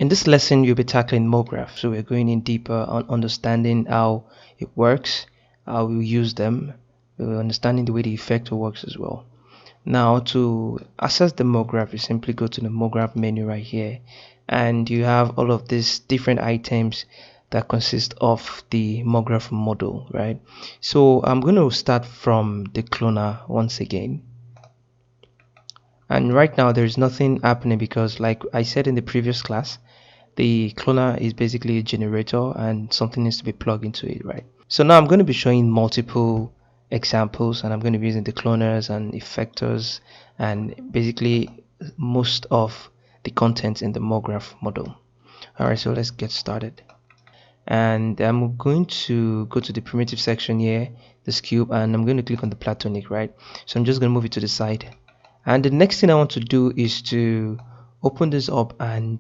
In this lesson, we'll be tackling Mograph. So we're going in deeper on understanding how it works, how we use them, we're understanding the way the effector works as well. Now, to access the Mograph, you simply go to the Mograph menu right here, and you have all of these different items that consist of the Mograph model, right? So I'm going to start from the cloner once again. And right now there's nothing happening because, like I said in the previous class, the cloner is basically a generator and something needs to be plugged into it, right? So now I'm going to be showing multiple examples, and I'm going to be using the cloners and effectors and basically most of the contents in the Mograph model. Alright, so let's get started. And I'm going to go to the primitive section here, this cube, and I'm going to click on the platonic, right? So I'm just going to move it to the side. And the next thing I want to do is to open this up, and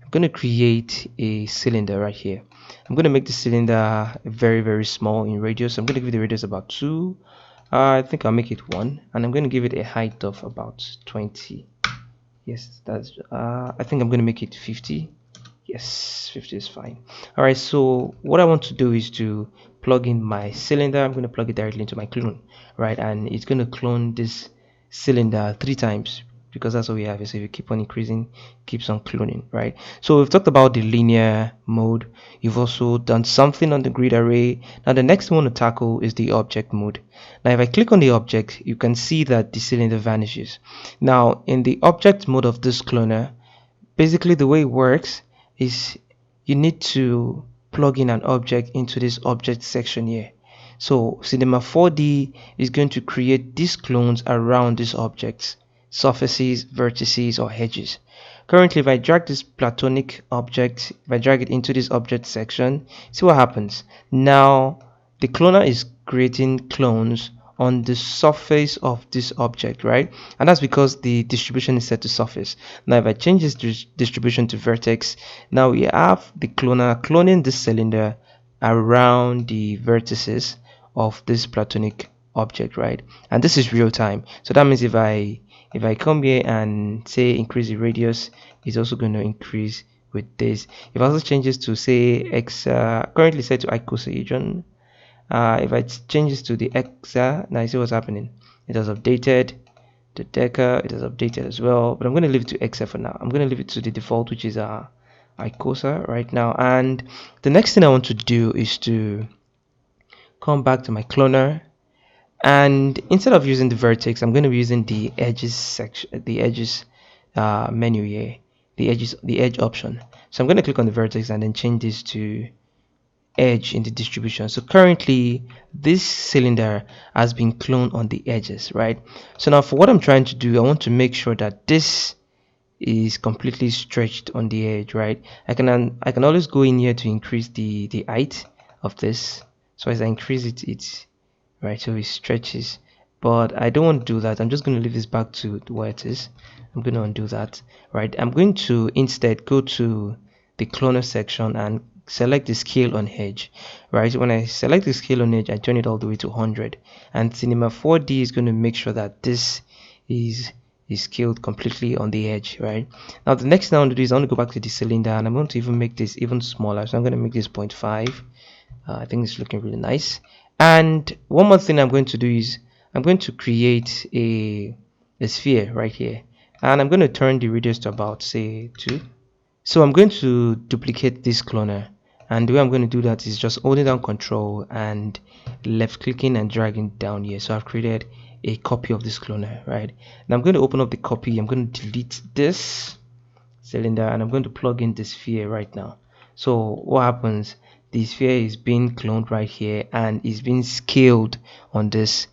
I'm going to create a cylinder right here. I'm going to make the cylinder very small in radius. I'm going to give the radius about 2. I think I'll make it 1, and I'm going to give it a height of about 20. Yes, that's I think I'm going to make it 50. Yes, 50 is fine. Alright, so what I want to do is to plug in my cylinder. I'm going to plug it directly into my clone, right? And it's going to clone this cylinder 3 times because that's what we have. So if you keep on increasing, keeps on cloning, right? So we've talked about the linear mode. You've also done something on the grid array. Now the next one to tackle is the object mode. Now if I click on the object, you can see that the cylinder vanishes. Now in the object mode of this cloner, basically the way it works is you need to plug in an object into this object section here. So Cinema 4D is going to create these clones around these objects, surfaces, vertices, or edges. Currently, if I drag this platonic object, if I drag it into this object section, see what happens. Now the cloner is creating clones on the surface of this object, right? And that's because the distribution is set to surface. Now if I change this distribution to vertex, now we have the cloner cloning this cylinder around the vertices of this platonic object, right? And this is real time. So that means if I come here and say increase the radius, it's also going to increase with this. If I also changes to say x, currently set to icosahedron, if I change this to the exa, now you see what's happening. It has updated the deca, it has updated as well, but I'm going to leave it to exa for now. I'm going to leave it to the default, which is icosa right now. And the next thing I want to do is to come back to my cloner, and instead of using the vertex, I'm going to be using the edges section, the edges menu here, the edge option. So I'm going to click on the vertex and then change this to edge in the distribution. So currently this cylinder has been cloned on the edges, right? So now for what I'm trying to do, I want to make sure that this is completely stretched on the edge, right? I can always go in here to increase the height of this. So as I increase it right, so it stretches, but I don't want to do that. I'm just going to leave this back to where it is. I'm going to undo that, right? I'm going to instead go to the cloner section and select the scale on edge, right? When I select the scale on edge, I turn it all the way to 100, and Cinema 4D is going to make sure that this is scaled completely on the edge, right? Now the next thing I want to do is I want to go back to the cylinder, and I'm going to even make this even smaller. So I'm going to make this 0.5. I think it's looking really nice. And one more thing I'm going to do is I'm going to create a sphere right here, and I'm going to turn the radius to about say 2. So I'm going to duplicate this cloner, and the way I'm going to do that is just holding down control and left clicking and dragging down here. So I've created a copy of this cloner, right? Now I'm going to open up the copy. I'm going to delete this cylinder, and I'm going to plug in the sphere right now. So what happens, the sphere is being cloned right here and is being scaled on this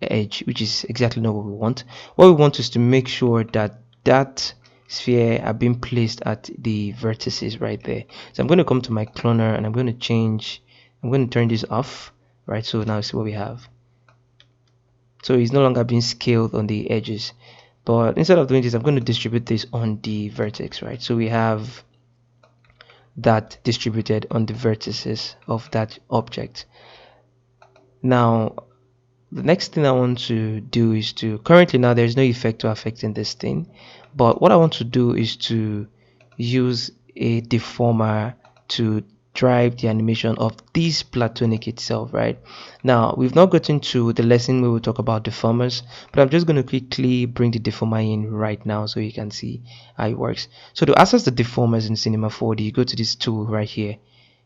edge, which is exactly not what we want. What we want is to make sure that that sphere are being placed at the vertices right there. So I'm going to come to my cloner and I'm going to turn this off, right? So now see what we have. So it's no longer being scaled on the edges, but instead of doing this, I'm going to distribute this on the vertex, right? So we have that distributed on the vertices of that object. Now the next thing I want to do is to, currently now there's no effector affecting this thing, but what I want to do is to use a deformer to drive the animation of this platonic itself. Right now, we've not gotten to the lesson where we talk about deformers, but I'm just going to quickly bring the deformer in right now so you can see how it works. So to access the deformers in Cinema 4D, you go to this tool right here.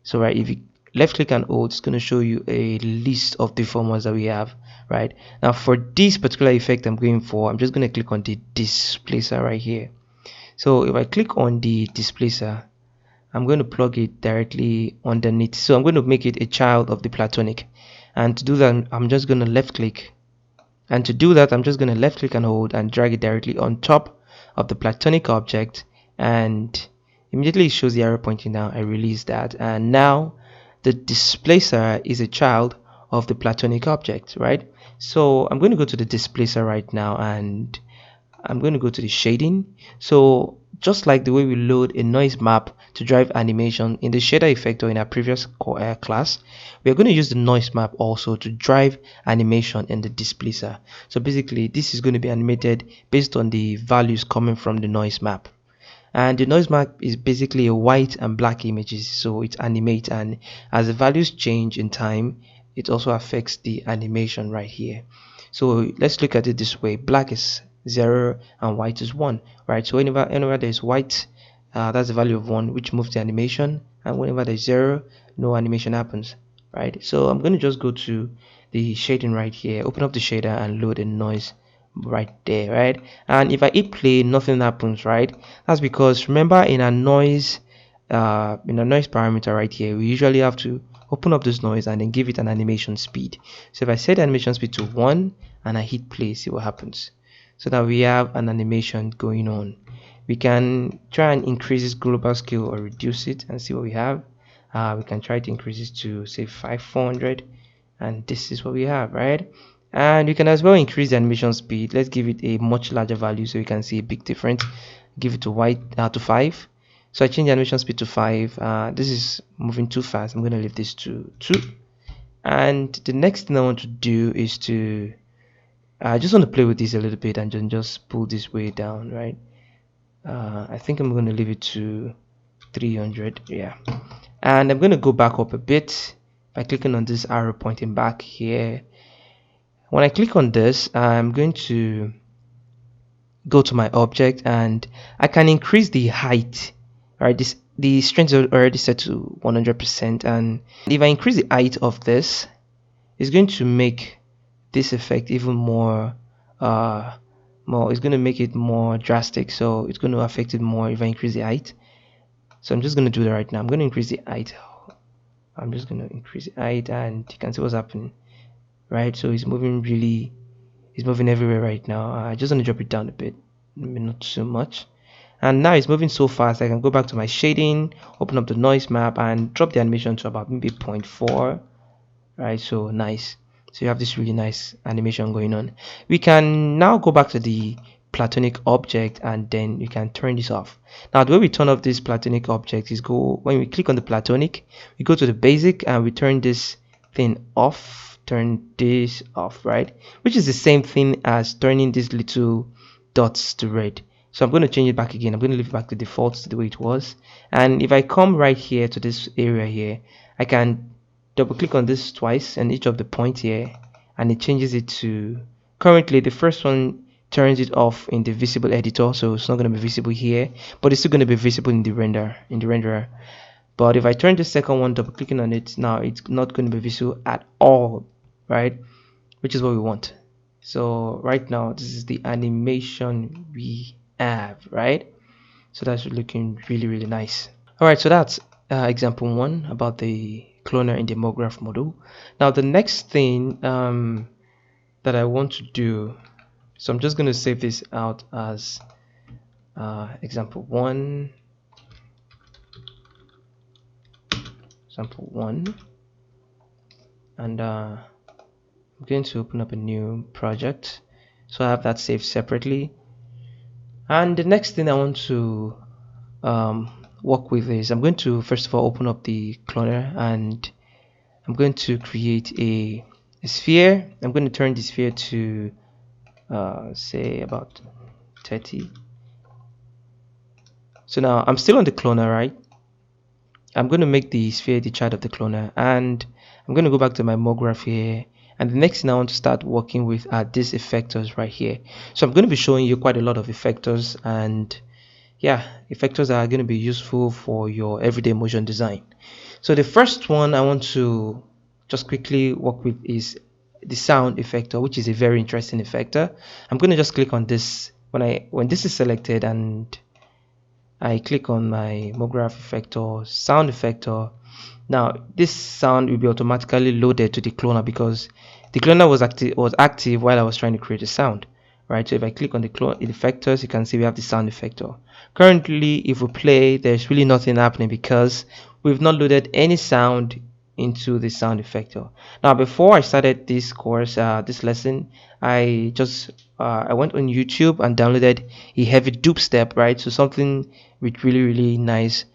So right, if you left click and hold, it's going to show you a list of deformers that we have. Right now, for this particular effect I'm going for, I'm just going to click on the displacer right here. So if I click on the displacer, I'm going to plug it directly underneath. So I'm going to make it a child of the platonic, and to do that I'm just going to left click, and to do that I'm just going to left click and hold and drag it directly on top of the platonic object, and immediately it shows the arrow pointing down. I release that, and now the displacer is a child of the platonic object. Right, so I'm going to go to the displacer right now, and I'm going to go to the shading. So just like the way we load a noise map to drive animation in the shader effector in our previous class, we are going to use the noise map also to drive animation in the displacer. So basically this is going to be animated based on the values coming from the noise map, and the noise map is basically a white and black images, so it animates, and as the values change in time, it also affects the animation right here. So let's look at it this way: black is 0 and white is 1. Right, so whenever there's white, that's the value of 1, which moves the animation, and whenever there's 0, no animation happens. Right, so I'm going to just go to the shading right here, open up the shader and load a noise right there. Right, and if I hit play, nothing happens. Right, that's because remember in a noise parameter right here, we usually have to open up this noise and then give it an animation speed. So if I set the animation speed to 1 and I hit play, see what happens. So that we have an animation going on. We can try and increase its global scale or reduce it and see what we have. We can try to increase it to say 400, and this is what we have. Right, and you can as well increase the animation speed. Let's give it a much larger value so you can see a big difference. Give it to 5. So I change the animation speed to 5. This is moving too fast. I'm going to leave this to 2. And the next thing I want to do is to I just want to play with this a little bit and then just pull this way down. Right, I think I'm going to leave it to 300. Yeah, and I'm going to go back up a bit by clicking on this arrow pointing back here. When I click on this, I'm going to go to my object and I can increase the height. Right, the strength is already set to 100%, and if I increase the height of this, it's going to make this effect even more it's going to make it more drastic, so it's going to affect it more if I increase the height. So I'm just going to do that right now. I'm going to increase the height. I'm just going to increase the height, and you can see what's happening. Right, so it's moving everywhere right now. I just want to drop it down a bit, maybe not so much. And now it's moving so fast I can go back to my shading, open up the noise map and drop the animation to about maybe 0.4. Right, so nice. So you have this really nice animation going on. We can now go back to the platonic object and then you can turn this off. Now the way we turn off this platonic object is when we click on the platonic, we go to the basic and we turn this thing off, turn this off, right? Which is the same thing as turning these little dots to red. So I'm going to change it back again. I'm going to leave it back to default to the way it was. And if I come right here to this area here, I can double click on this twice and each of the points here, and it changes it to, currently the first one turns it off in the visible editor, so it's not going to be visible here, but it's still going to be visible in the renderer. But if I turn the second one, double clicking on it, now it's not going to be visible at all, right? Which is what we want. So right now this is the animation we have, right? So that's looking really nice. All right, so that's example 1 about the cloner in the Mograph model. Now the next thing that I want to do, so I'm just going to save this out as example 1, and I'm going to open up a new project so I have that saved separately. And the next thing I want to work with is I'm going to first of all open up the cloner and I'm going to create a sphere. I'm going to turn the sphere to say about 30. So now I'm still on the cloner, right? I'm going to make the sphere the child of the cloner, and I'm going to go back to my Mograph here. And the next thing I want to start working with are these effectors right here. So I'm going to be showing you quite a lot of effectors, and yeah, effectors are going to be useful for your everyday motion design. So the first one I want to just quickly work with is the sound effector, which is a very interesting effector. I'm going to just click on this when this is selected, and I click on my Mograph effector, sound effector. Now this sound will be automatically loaded to the cloner because the cloner was active while I was trying to create a sound, right? So if I click on the effectors, you can see we have the sound effector. Currently, if we play, there's really nothing happening because we've not loaded any sound into the sound effector. Now, before I started this course, this lesson, I went on YouTube and downloaded a heavy dupe step, right? So something with really nice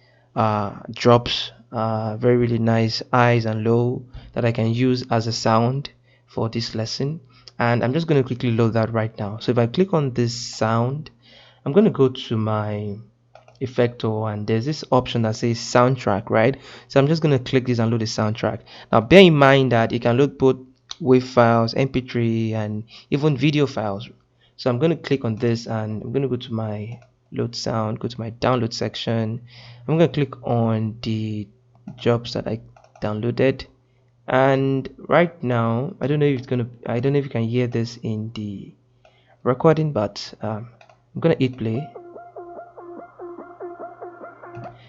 drops, very really nice highs and low that I can use as a sound for this lesson. And I'm just going to quickly load that right now. So if I click on this sound, I'm going to go to my effector, and there's this option that says soundtrack, right? So I'm just going to click this and load the soundtrack. Now bear in mind that you can load both wave files, mp3, and even video files. So I'm going to click on this, and I'm going to go to my load sound, go to my download section. I'm going to click on the jobs that I downloaded, and right now I don't know if you can hear this in the recording, but I'm going to hit play.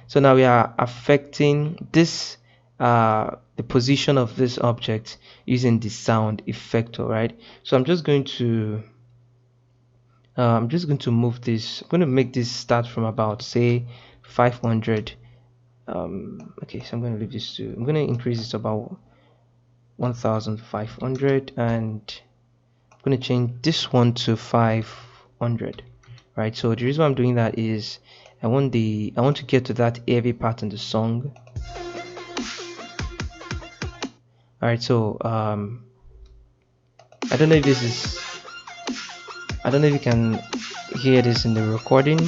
So now we are affecting this the position of this object using the sound effector, right? So I'm just going to move this. I'm going to make this start from about, say, 500. Okay, so I'm going to leave this to, I'm going to increase this to about 1500, and I'm going to change this one to 500, right? So the reason why I'm doing that is I want to get to that heavy part in the song. All right, so I don't know if you can hear this in the recording.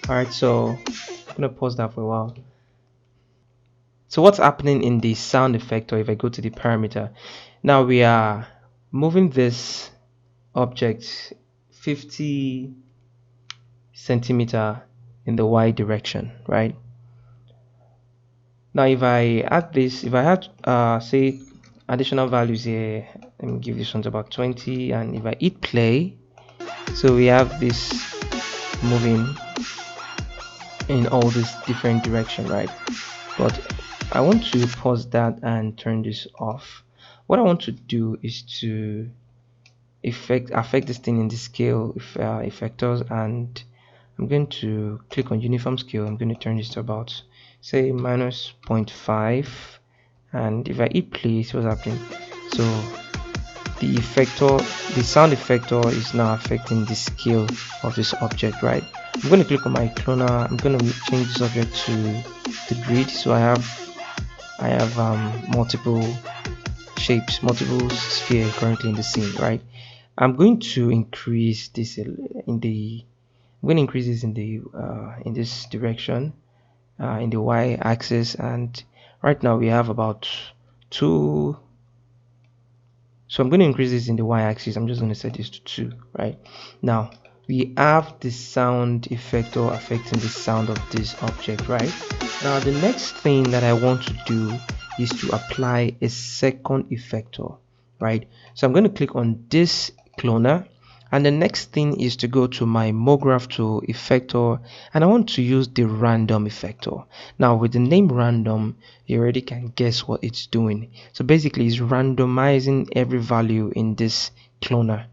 All right, so I'm gonna pause that for a while. So what's happening in the sound effect, or if I go to the parameter, now we are moving this object 50 centimeter in the y direction, right? Now if I add this, if I had say additional values here, let me give this one to about 20, and if I hit play, so we have this moving in all this different direction, right? But I want to pause that and turn this off. What I want to do is to affect this thing in the scale effectors, and I'm going to click on uniform scale. I'm going to turn this to about, say, minus 0.5, and if I hit play, see what's happening. So the sound effector is now affecting the scale of this object, right? I'm going to click on my cloner. I'm going to change this object to the grid, so I have multiple shapes, multiple sphere currently in the scene, right? I'm going to increase this in the in this direction, in the y-axis, and right now we have about 2. So I'm going to increase this in the y-axis. I'm just going to set this to 2, right? Now we have the sound effector affecting the sound of this object, right? Now the next thing that I want to do is to apply a second effector, right? So I'm going to click on this cloner, and the next thing is to go to my Mograph to effector, and I want to use the random effector. Now with the name random, you already can guess what it's doing. So basically it's randomizing every value in this cloner,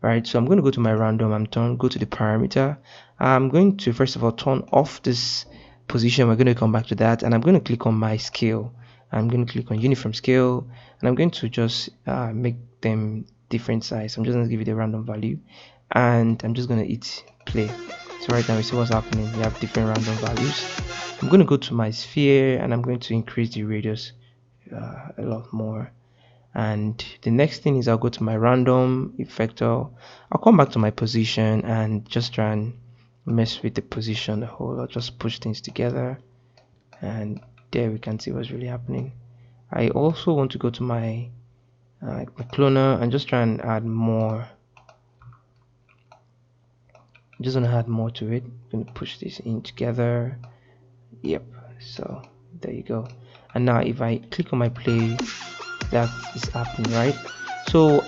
right? So I'm going to go to my random, go to the parameter. I'm going to first of all turn off this position. We're going to come back to that, and I'm going to click on my scale. I'm going to click on uniform scale, and I'm going to just make them different size. I'm just going to give it a random value, and I'm just going to hit play. So right now we see what's happening. We have different random values. I'm going to go to my sphere, and I'm going to increase the radius a lot more. And the next thing is I'll go to my random effector. I'll come back to my position and just try and mess with the position a whole lot, just push things together, and there we can see what's really happening. I also want to go to my cloner and just try and add more. I'm just gonna add more to it. I'm gonna push this in together. Yep, so there you go. And now if I click on my play, that is happening, right? So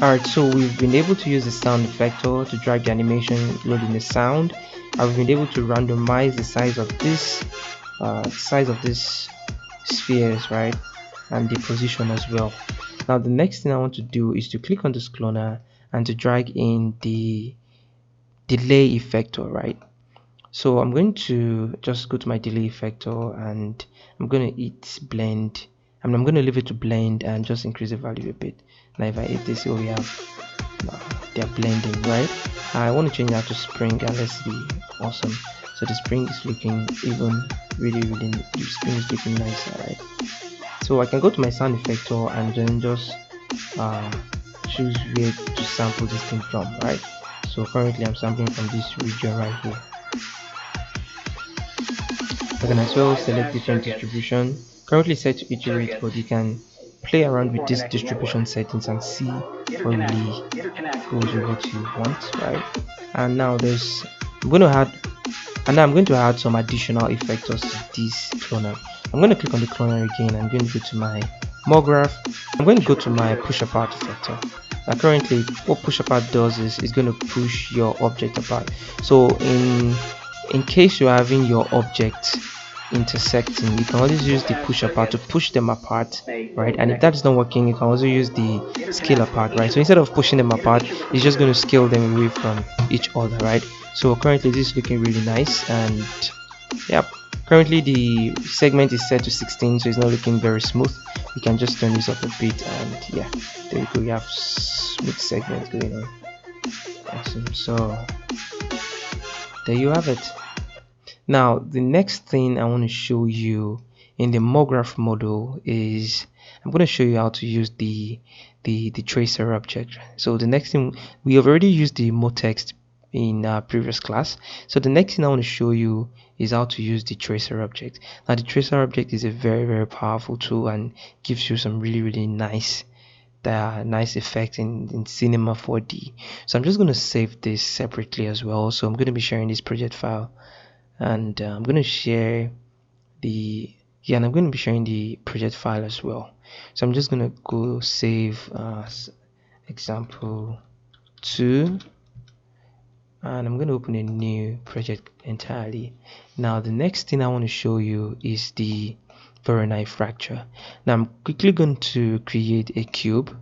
alright, so we've been able to use the sound effector to drag the animation loading the sound. I've been able to randomize the size of this spheres, right, and the position as well. Now the next thing I want to do is to click on this cloner and to drag in the delay effector, right? So I'm going to just go to my delay effector and I'm going to hit blend. I'm going to leave it to blend and just increase the value a bit. Now if I hit this, we have they're blending, right? I want to change that to spring and let's see. Awesome. So the spring is looking even really the spring is looking nicer, right? So I can go to my sound effector and then just choose where to sample this thing from, right? So currently I'm sampling from this region right here. I can as well select different distribution. Currently set to iterate, but you can play around with this distribution settings and see what really goes with what you want, right? And now I'm going to add some additional effectors to this cloner. I'm going to click on the cloner again. I'm going to go to my Mograph. I'm going to go to my push apart effector. Now currently what push apart does is it's going to push your object apart. So in case you're having your object intersecting, you can always use the push apart to push them apart, right? And if that's not working, you can also use the scale apart, right? So instead of pushing them apart, it's just going to scale them away from each other, right? So currently this is looking really nice, and yep, currently the segment is set to 16, so it's not looking very smooth. You can just turn this up a bit, and yeah, there you go, you have smooth segments going on. Awesome. So there you have it. Now the next thing I want to show you in the Mograph model is I'm going to show you how to use the tracer object. So the next thing, we have already used the MoText in our previous class. So the next thing I want to show you is how to use the tracer object. Now the tracer object is a very powerful tool and gives you some really nice effect in Cinema 4D. So I'm just going to save this separately as well. So I'm going to be sharing this project file, and I'm going to share and I'm going to be sharing the project file as well. So I'm just going to go save example 2, and I'm going to open a new project entirely. Now the next thing I want to show you is the Voronoi fracture. Now I'm quickly going to create a cube,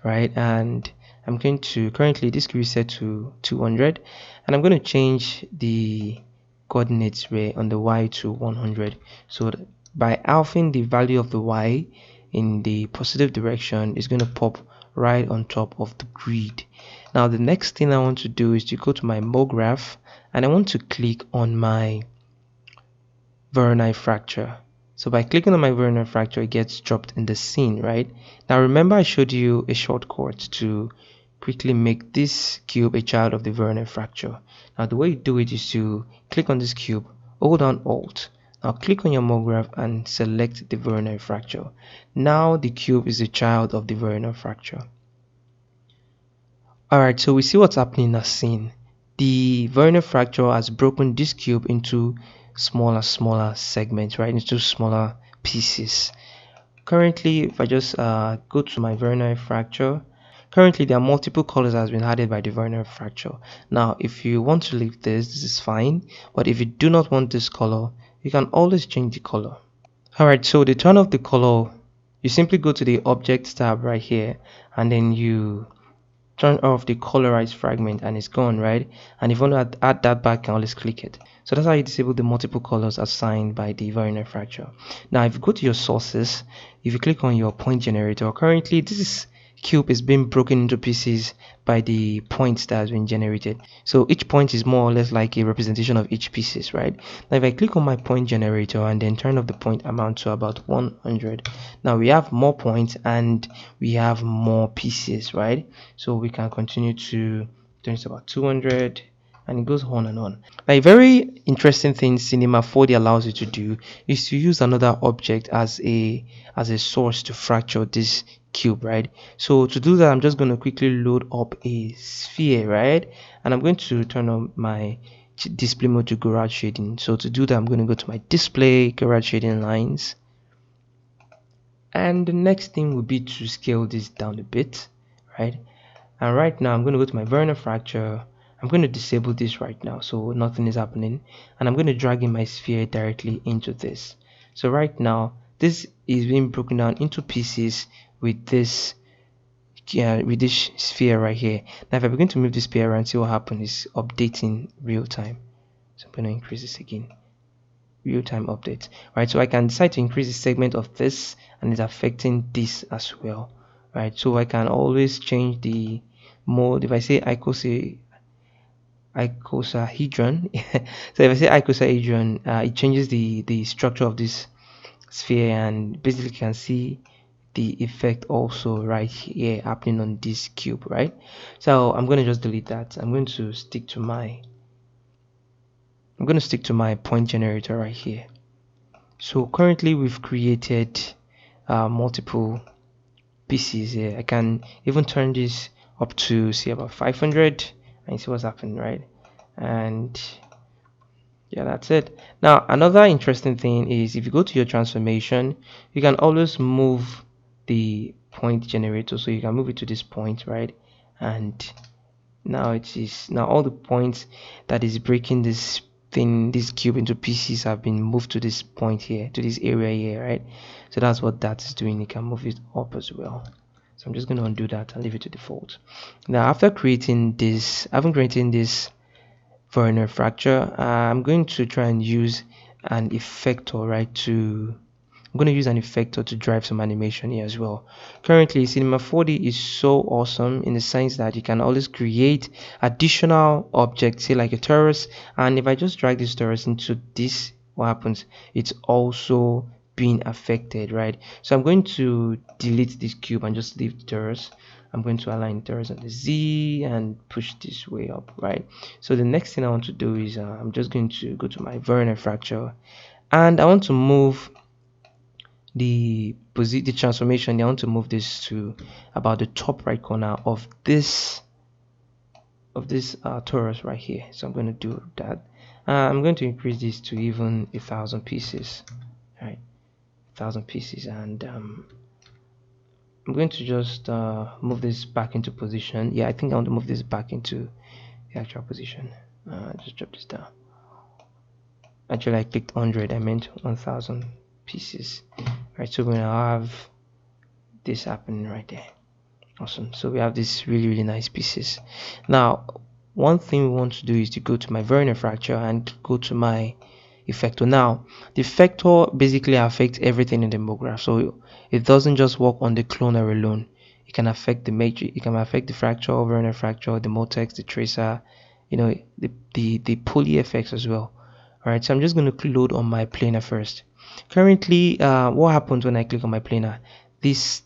right? And I'm going to, currently this cube is set to 200, and I'm going to change the coordinates on the y to 100. So by alphing the value of the y in the positive direction, is going to pop right on top of the grid. Now the next thing I want to do is to go to my Mograph, and I want to click on my Voronoi fracture. So by clicking on my Voronoi fracture, it gets dropped in the scene, right? Now remember I showed you a shortcut to quickly make this cube a child of the Voronoi fracture. Now the way you do it is to click on this cube, hold down Alt. Now click on your Mograph and select the Voronoi fracture. Now the cube is a child of the Voronoi fracture. Alright, so we see what's happening in our scene. The Voronoi fracture has broken this cube into smaller segments, right, into smaller pieces. Currently, if I just go to my Voronoi fracture, currently there are multiple colors that has been added by the Voronoi fracture. Now if you want to leave this is fine, but if you do not want this color, you can always change the color. Alright, so to turn off the color, you simply go to the Object tab right here, and then you turn off the colorized fragment and it's gone, right? And if you want to add that back, you can always click it. So that's how you disable the multiple colors assigned by the Voronoi fracture. Now if you go to your sources, if you click on your point generator, currently this cube is being broken into pieces by the points that has been generated. So each point is more or less like a representation of each pieces, right? Now if I click on my point generator and then turn off the point amount to about 100, now we have more points and we have more pieces, right? So we can continue to turn it to about 200, and it goes on and on. Now, a very interesting thing Cinema 4D allows you to do is to use another object as a source to fracture this cube, right? So to do that, I'm just going to quickly load up a sphere, right? And I'm going to turn on my display mode to garage shading. So to do that, I'm going to go to my display, garage shading lines, and the next thing would be to scale this down a bit, right? And right now I'm going to go to my Werner fracture. I'm going to disable this right now so nothing is happening, and I'm going to drag in my sphere directly into this. So right now this is being broken down into pieces with this sphere right here. Now if I begin to move this sphere around, see what happens is updating real time. So I'm going to increase this again, real-time updates, right? So I can decide to increase the segment of this, and it's affecting this as well, right? So I can always change the mode. If I say icosahedron so if I say icosahedron, it changes the structure of this sphere, and basically you can see the effect also right here happening on this cube, right? So I'm going to just delete that. I'm going to stick to my point generator right here. So currently we've created multiple pieces here. I can even turn this up to say about 500 and see what's happening, right? And yeah, that's it. Now another interesting thing is if you go to your transformation, you can always move the point generator, so you can move it to this point, right? And now all the points that is breaking this cube into pieces have been moved to this point here, to this area here, right? So that's what that is doing. You can move it up as well. So I'm just going to undo that and leave it to default. Now after creating this Werner fracture, I'm going to try and use an effector, right? I'm going to use an effector to drive some animation here as well. Currently, Cinema 4D is so awesome in the sense that you can always create additional objects, say like a torus, and if I just drag this torus into this, what happens? It's also being affected, right? So I'm going to delete this cube and just leave the torus. I'm going to align the torus on the Z and push this way up, right? So the next thing I want to do is I'm just going to go to my Werner fracture, and I want to move the transformation. I want to move this to about the top right corner of this torus right here. So I'm going to do that. I'm going to increase this to even 1,000 pieces, right? 1,000 pieces, and I'm going to just move this back into position. Yeah, I think I want to move this back into the actual position. Just drop this down. Actually, I clicked 100. I meant 1,000 pieces. Right, so we're gonna have this happening right there. Awesome. So we have these really nice pieces. Now one thing we want to do is to go to my Werner fracture and go to my effector. Now the effector basically affects everything in the Mograph, so it doesn't just work on the cloner alone. It can affect the matrix, it can affect the fracture, Werner fracture, the multex, the tracer, the pulley effects as well. Alright, so I'm just going to load on my planar first. Currently, what happens when I click on my planar? This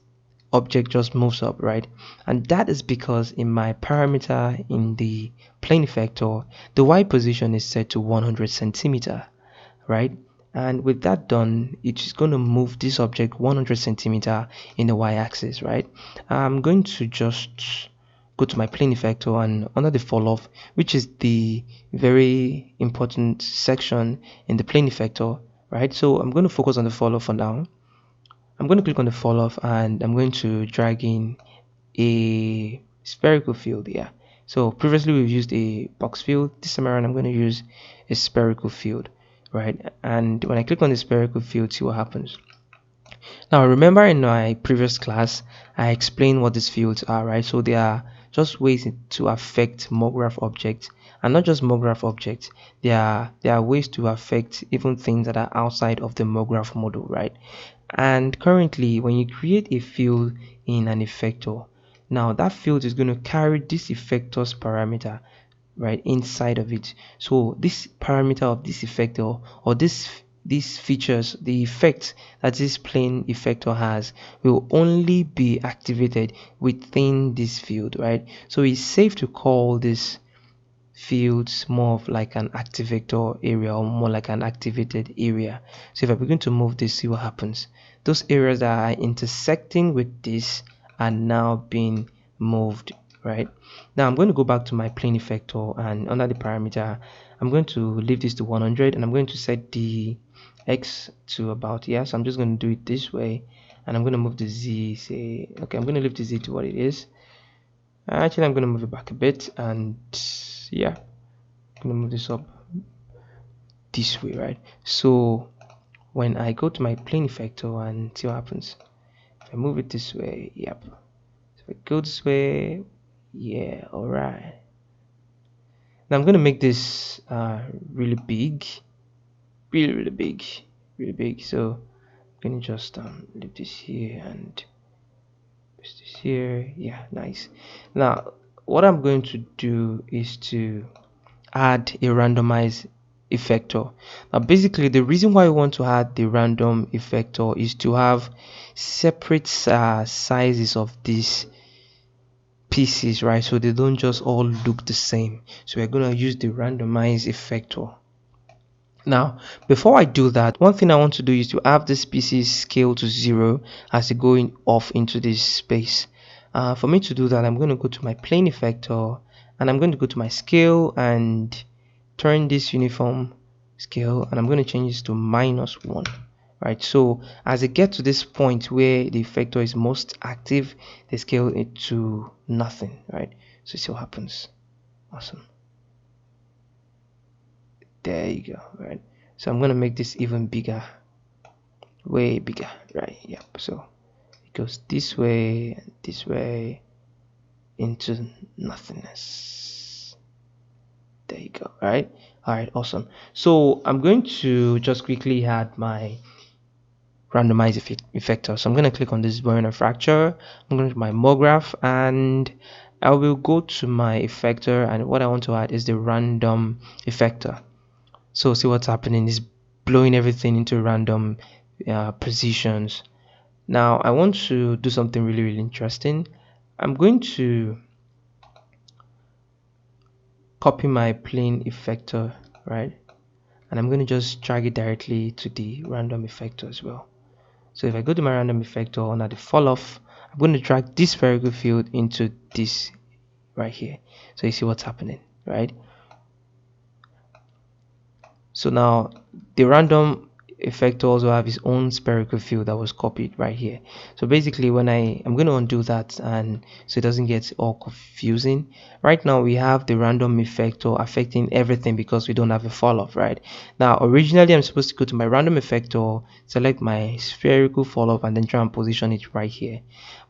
object just moves up, right? And that is because in my parameter in the plane effector, the Y position is set to 100 centimeter, right? And with that done, it's going to move this object 100 centimeter in the Y axis, right? I'm going to just go to my plane effector and under the fall off, which is the very important section in the plane effector, right? So I'm going to focus on the fall off for now. I'm going to click on the fall off and I'm going to drag in a spherical field here. So previously we've used a box field. This time around I'm going to use a spherical field, right? And when I click on the spherical field, see what happens. Now remember in my previous class I explained what these fields are, right? So they are just ways to affect Mograph objects, and not just Mograph objects. There are ways to affect even things that are outside of the Mograph model, right? And currently when you create a field in an effector, now that field is going to carry this effector's parameter right inside of it. So this parameter of this effector, or these features, the effect that this plane effector has, will only be activated within this field, right? So it's safe to call this fields more of like an activator area, or more like an activated area. So if I begin to move this, see what happens. Those areas that are intersecting with this are now being moved, right? Now I'm going to go back to my plane effector, and under the parameter I'm going to leave this to 100, and I'm going to set the x to about, yeah, so I'm just going to do it this way, and I'm going to move the z, say, okay, I'm going to leave the z to what it is. Actually, I'm going to move it back a bit, and yeah, I'm going to move this up this way, right? So when I go to my plane effector and see what happens, if I move it this way, yep. So if I go this way, yeah, all right. Now I'm going to make this really big, really big, really big. So I'm going to just leave this here and paste this here. Yeah, nice. Now what I'm going to do is to add a randomized effector. Now basically the reason why we want to add the random effector is to have separate sizes of these pieces, right? So they don't just all look the same. So we're going to use the randomized effector. Now before I do that, one thing I want to do is to have this pieces scale to 0 as it going off into this space. For me to do that, I'm going to go to my plane effector, and I'm going to go to my scale and turn this uniform scale, and I'm going to change this to -1, right? So as I get to this point where the effector is most active, they scale it to nothing, right? So see what happens. Awesome. There you go, right? So I'm going to make this even bigger, way bigger, right? Yep. So it goes this way into nothingness. There you go. All right, awesome. So I'm going to just quickly add my randomize effector. So I'm going to click on this burner fracture. I'm going to my Mograph, and I will go to my effector, and what I want to add is the random effector. So see what's happening is blowing everything into random positions. Now I want to do something really interesting. I'm going to copy my plane effector, right? And I'm going to just drag it directly to the random effector as well. So if I go to my random effector under the fall off, I'm going to drag this spherical field into this right here. So you see what's happening, right? So now the random effector also have its own spherical field that was copied right here. So basically when I'm going to undo that, and so it doesn't get all confusing. Right now we have the random effector affecting everything because we don't have a fall off, right? Now originally I'm supposed to go to my random effector, select my spherical fall off, and then try and position it right here.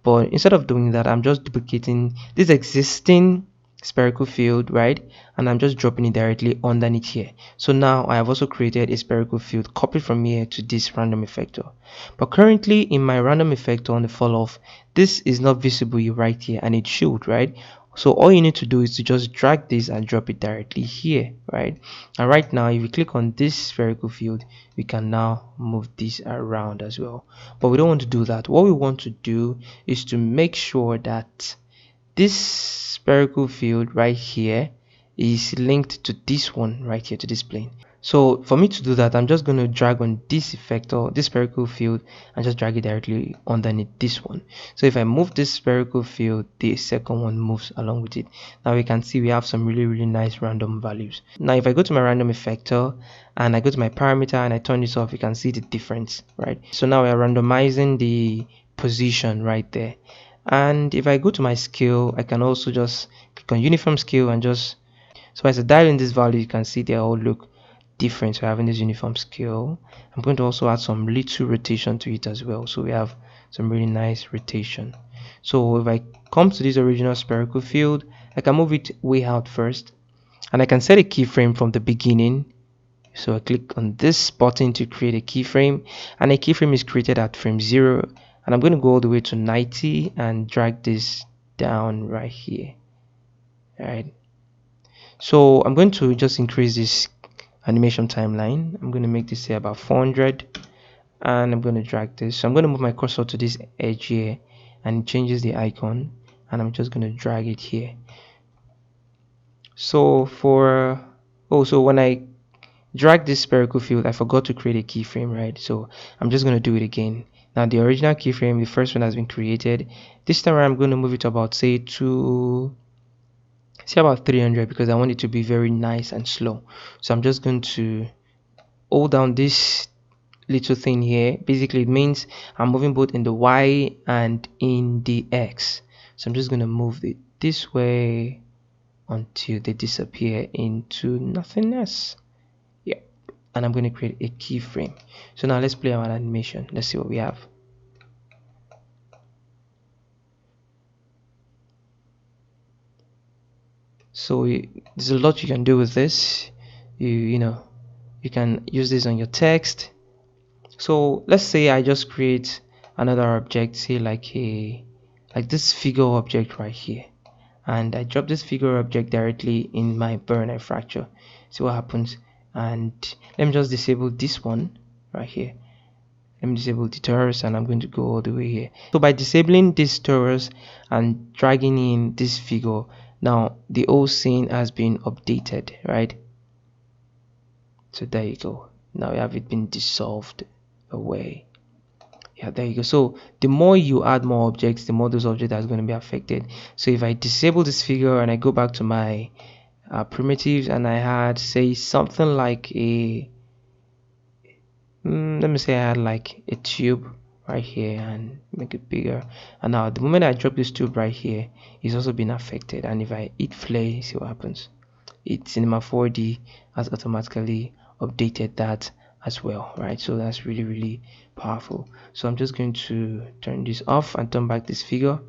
But instead of doing that, I'm just duplicating this existing spherical field, right, and I'm just dropping it directly underneath here. So now I have also created a spherical field copied from here to this random effector, but currently in my random effector on the fall off, this is not visible right here, and it should, right? So all you need to do is to just drag this and drop it directly here, right? And right now if you click on this spherical field, we can now move this around as well, but we don't want to do that. What we want to do is to make sure that this spherical field right here is linked to this one right here, to this plane. So for me to do that, I'm just going to drag on this effector, this spherical field, and just drag it directly underneath this one. So if I move this spherical field, the second one moves along with it. Now we can see we have some really nice random values. Now if I go to my random effector and I go to my parameter and I turn this off, you can see the difference, right? So now we are randomizing the position right there. And if I go to my scale, I can also just click on uniform scale and just, so as I dial in this value, you can see they all look different. So having this uniform scale, I'm going to also add some little rotation to it as well, so we have some really nice rotation. So if I come to this original spherical field, I can move it way out first, and I can set a keyframe from the beginning. So I click on this button to create a keyframe, and a keyframe is created at frame 0, and I'm going to go all the way to 90 and drag this down right here. Alright, so I'm going to just increase this animation timeline. I'm going to make this say about 400, and I'm going to drag this. So I'm going to move my cursor to this edge here, and it changes the icon, and I'm just going to drag it here. So for so when I drag this spherical field, I forgot to create a keyframe, right? So I'm just going to do it again. Now the original keyframe, the first one has been created. This time I'm going to move it to about say about 300 because I want it to be very nice and slow. So I'm just going to hold down this little thing here. Basically it means I'm moving both in the Y and in the X. So I'm just going to move it this way until they disappear into nothingness. Yeah, and I'm going to create a keyframe. So now let's play our animation. Let's see what we have. So there's a lot you can do with this. You can use this on your text. So let's say I just create another object, say like this figure object right here, and I drop this figure object directly in my burn fracture. See what happens. And let me just disable this one right here. Let me disable the torus, and I'm going to go all the way here. So by disabling this torus and dragging in this figure, now the whole scene has been updated, right? So there you go. Now you have it been dissolved away. Yeah, there you go. So the more you add more objects, the more those objects are going to be affected. So if I disable this figure and I go back to my primitives and I had say something like a let me say I had like a tube right here and make it bigger, and now the moment I drop this tube right here, it's also been affected. And if I hit play, see what happens. Cinema 4D has automatically updated that as well, right? So that's really powerful. So I'm just going to turn this off and turn back this figure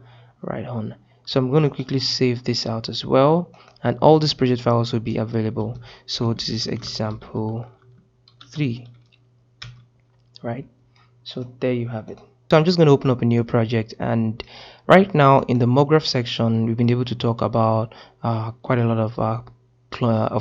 right on. So I'm going to quickly save this out as well, and all these project files will be available. So this is example 3, right? So there you have it. So I'm just going to open up a new project, and right now in the Mograph section we've been able to talk about quite a lot of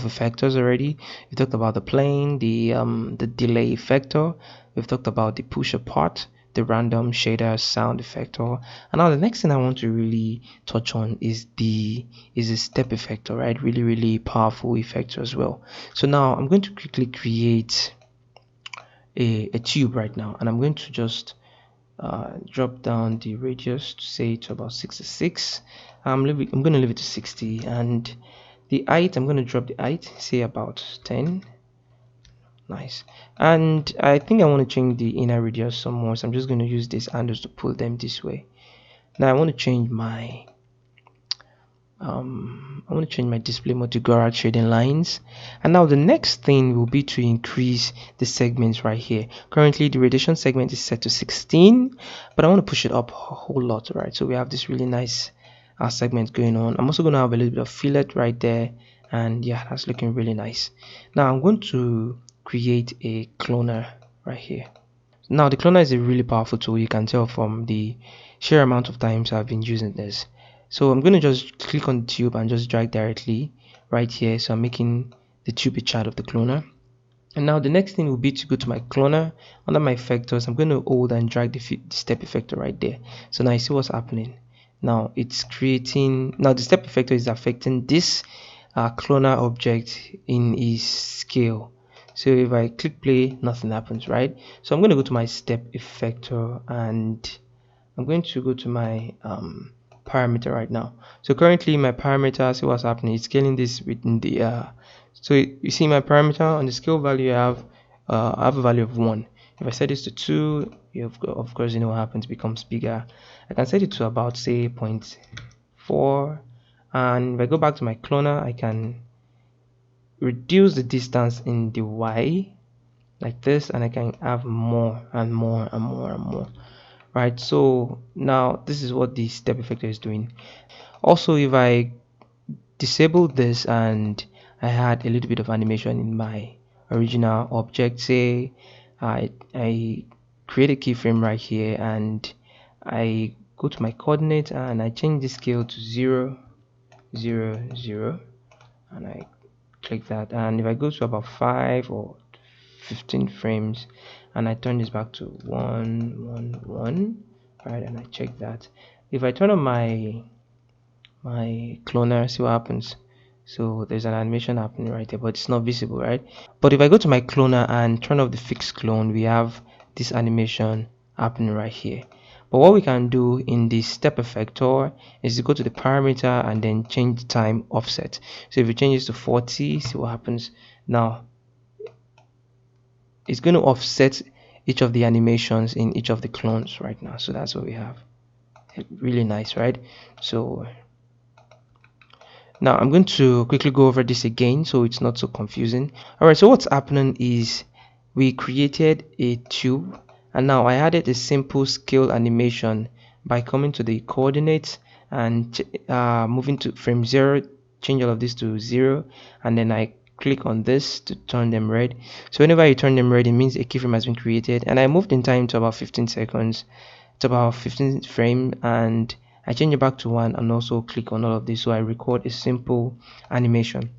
effectors already. We talked about the plane, the delay effector. We've talked about the push apart, the random shader sound effector, and now the next thing I want to really touch on is the step effector, right? Really powerful effector as well. So now I'm going to quickly create a tube right now, and I'm going to just drop down the radius to say to about 66. I'm going to leave it to 60, and the height, I'm going to drop the height, say about 10. Nice. And I think I want to change the inner radius some more, so I'm just going to use these handles to pull them this way. Now I want to change my display mode to garage shading lines. And now the next thing will be to increase the segments right here. Currently the radiation segment is set to 16, but I want to push it up a whole lot, right? So we have this really nice segment going on. I'm also going to have a little bit of fillet right there, and yeah, that's looking really nice. Now I'm going to create a cloner right here. Now the cloner is a really powerful tool. You can tell from the sheer amount of times I've been using this. So I'm going to just click on the tube and just drag directly right here. So I'm making the tube a child of the cloner. And now the next thing will be to go to my cloner. Under my effectors, I'm going to hold and drag the step effector right there. So now you see what's happening. Now it's creating, now the step effector is affecting this cloner object in its scale. So if I click play, nothing happens, right? So I'm going to go to my step effector, and I'm going to go to my parameter right now. So currently my parameter, see what's happening, it's scaling this within the so you see my parameter on the scale value I have a value of 1. If I set this to 2, of course you know what happens, it becomes bigger. I can set it to about say 0.4, and if I go back to my cloner, I can reduce the distance in the Y like this, and I can have more and more and more and more, right? So now this is what the step effector is doing. Also, if I disable this and I had a little bit of animation in my original object, say I create a keyframe right here, and I go to my coordinate and I change the scale to 0 0 0, and I click that, and if I go to about 5 or 15 frames and I turn this back to 1 1 1, right, and I check that, if I turn on my cloner, see what happens. So there's an animation happening right there, but it's not visible, right? But if I go to my cloner and turn off the fixed clone, we have this animation happening right here. But what we can do in the step effector is to go to the parameter and then change the time offset. So if we change this to 40, see what happens. Now it's going to offset each of the animations in each of the clones right now. So that's what we have. Really nice, right? So now I'm going to quickly go over this again so it's not so confusing. Alright, so what's happening is we created a tube and now I added a simple scale animation by coming to the coordinates and moving to frame 0, change all of this to 0, and then I click on this to turn them red. So whenever you turn them red, it means a keyframe has been created, and I moved in time to about 15 seconds. It's about 15 frame, and I change it back to 1 and also click on all of this so I record a simple animation.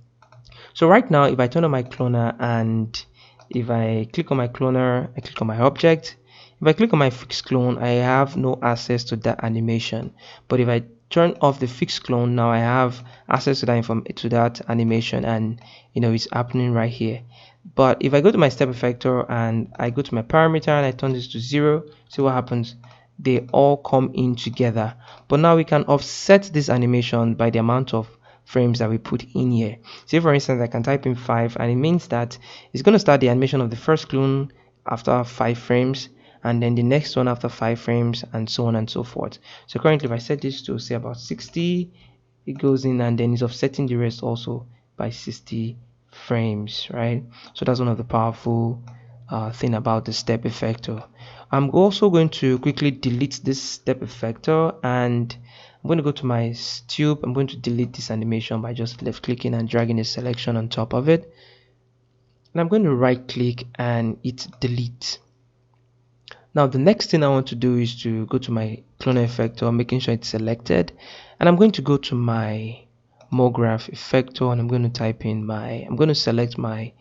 So right now if I turn on my cloner and if I click on my cloner, I click on my object. If I click on my fixed clone, I have no access to that animation. But if I turn off the fixed clone, now I have access to that animation, and it's happening right here. But if I go to my step effector and I go to my parameter and I turn this to 0, see what happens. They all come in together. But now we can offset this animation by the amount of frames that we put in here. Say for instance I can type in 5, and it means that it's going to start the animation of the first clone after 5 frames, and then the next one after 5 frames, and so on and so forth. So currently if I set this to say about 60, it goes in and then it's offsetting the rest also by 60 frames, right? So that's one of the powerful thing about the step effector. I'm also going to quickly delete this step effector, and I'm going to go to my tube. I'm going to delete this animation by just left clicking and dragging a selection on top of it, and I'm going to right click and hit delete. Now the next thing I want to do is to go to my clone effector, making sure it's selected, and I'm going to go to my Mograph effector, and I'm going to select my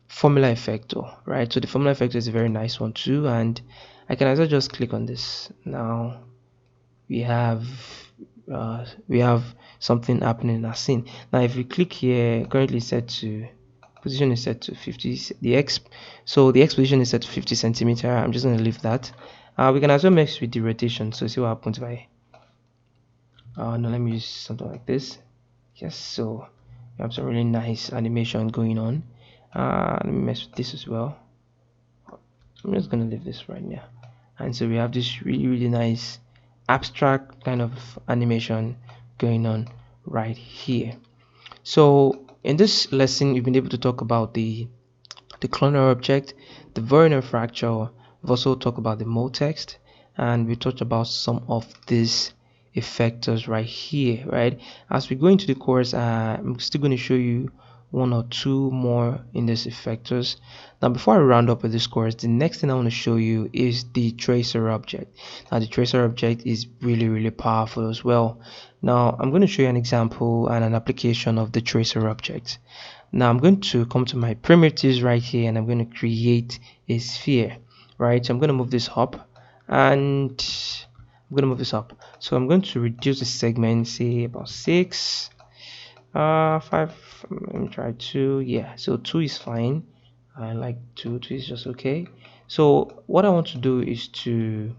formula effector, right? So the formula effector is a very nice one too, and I can also just click on this. Now we have something happening in our scene. Now if we click here, currently set to position is set to 50, the x position is set to 50 centimeter. I'm just going to leave that. We can also mess with the rotation, so see what happens if I no, let me use something like this. Yes, so we have some really nice animation going on. Let me mess with this as well. I'm just gonna leave this right now, and so we have this really nice abstract kind of animation going on right here. So in this lesson we've been able to talk about the cloner object, the Werner fracture. We've also talked about the mode text, and we talked about some of these effectors right here, right? As we go into the course, I'm still going to show you one or two more in these effectors. Now before I round up with this course, the next thing I want to show you is the tracer object. Now the tracer object is really powerful as well. Now I'm going to show you an example and an application of the tracer object. Now I'm going to come to my primitives right here, and I'm going to create a sphere, right? So I'm going to move this up, and I'm going to move this up. So I'm going to reduce the segment, say about 6, 5, let me try 2. Yeah, so 2 is fine. I like 2 is just okay. So what I want to do is to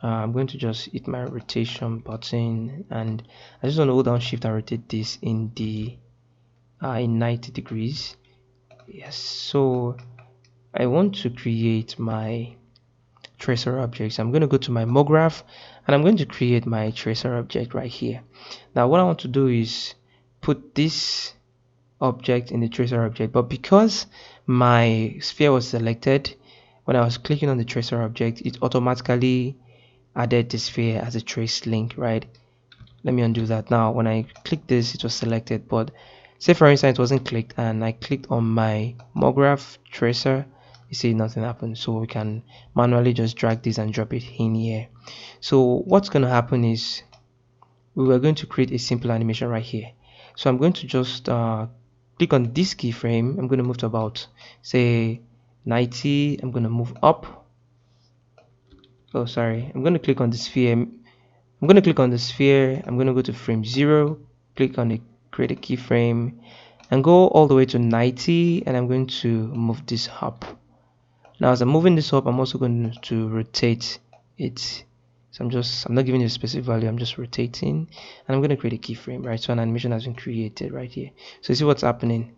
I'm going to just hit my rotation button, and I just want to hold down shift and rotate this in the in 90 degrees. Yes, so I want to create my tracer objects. I'm going to go to my Mograph, and I'm going to create my tracer object right here. Now what I want to do is put this object in the tracer object, but because my sphere was selected, when I was clicking on the tracer object, it automatically added the sphere as a trace link, right? Let me undo that. Now when I click this, it was selected, but say for instance it wasn't clicked and I clicked on my Mograph tracer, you see nothing happened. So we can manually just drag this and drop it in here. So what's going to happen is we were going to create a simple animation right here. So I'm going to just click on this keyframe. I'm going to move to about say 90. I'm going to move up. Oh sorry, I'm going to click on the sphere. I'm going to click on the sphere. I'm going to go to frame 0, click on the create a keyframe and go all the way to 90, and I'm going to move this up. Now as I'm moving this up, I'm also going to rotate it. So I'm not giving it a specific value, I'm just rotating, and I'm going to create a keyframe, right? So an animation has been created right here. So you see what's happening.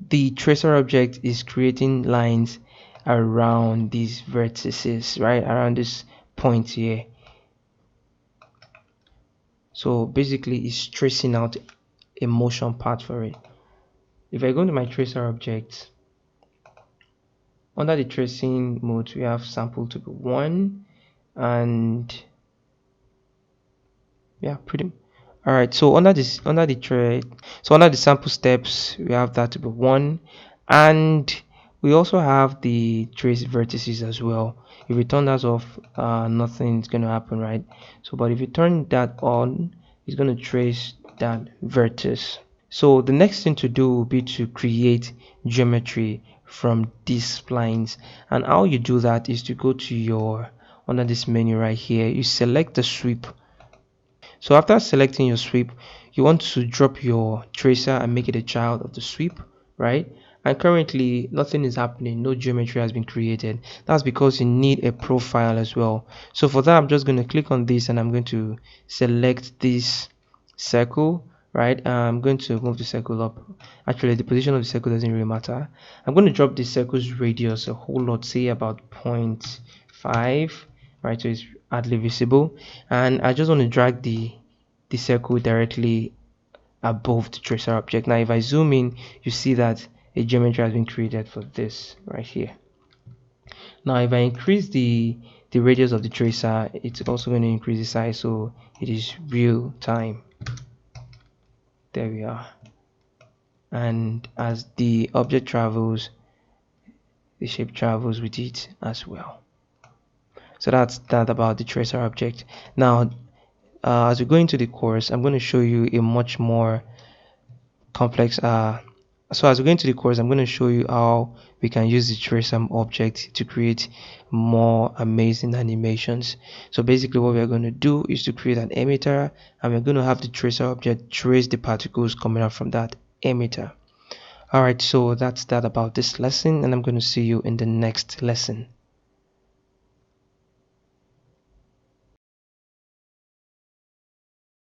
The tracer object is creating lines around these vertices, right? Around this point here. So basically it's tracing out a motion path for it. If I go to my tracer object, under the tracing mode we have sample to be 1, and yeah, pretty all right. So under the sample steps we have that to be 1, and we also have the trace vertices as well. If we turn that off, nothing's going to happen, right? So but if you turn that on, it's going to trace that vertex. So the next thing to do will be to create geometry from these splines, and how you do that is to go to your under this menu right here, you select the sweep. So after selecting your sweep, you want to drop your tracer and make it a child of the sweep, right? And currently nothing is happening, no geometry has been created. That's because you need a profile as well. So for that, I'm just going to click on this and I'm going to select this circle, right? I'm going to move the circle up. Actually, the position of the circle doesn't really matter. I'm going to drop the circle's radius a whole lot, say about 0.5, right? So it's hardly visible, and I just want to drag the circle directly above the tracer object. Now if I zoom in, you see that a geometry has been created for this right here. Now if I increase the radius of the tracer, it's also going to increase the size, so it is real time. There we are. And as the object travels, the shape travels with it as well. So that's that about the tracer object. Now as we go into the course, I'm going to show you a much more complex so as we go into the course, I'm going to show you how we can use the tracer object to create more amazing animations. So basically what we're going to do is to create an emitter, and we're going to have the tracer object trace the particles coming out from that emitter. Alright, so that's that about this lesson, and I'm going to see you in the next lesson.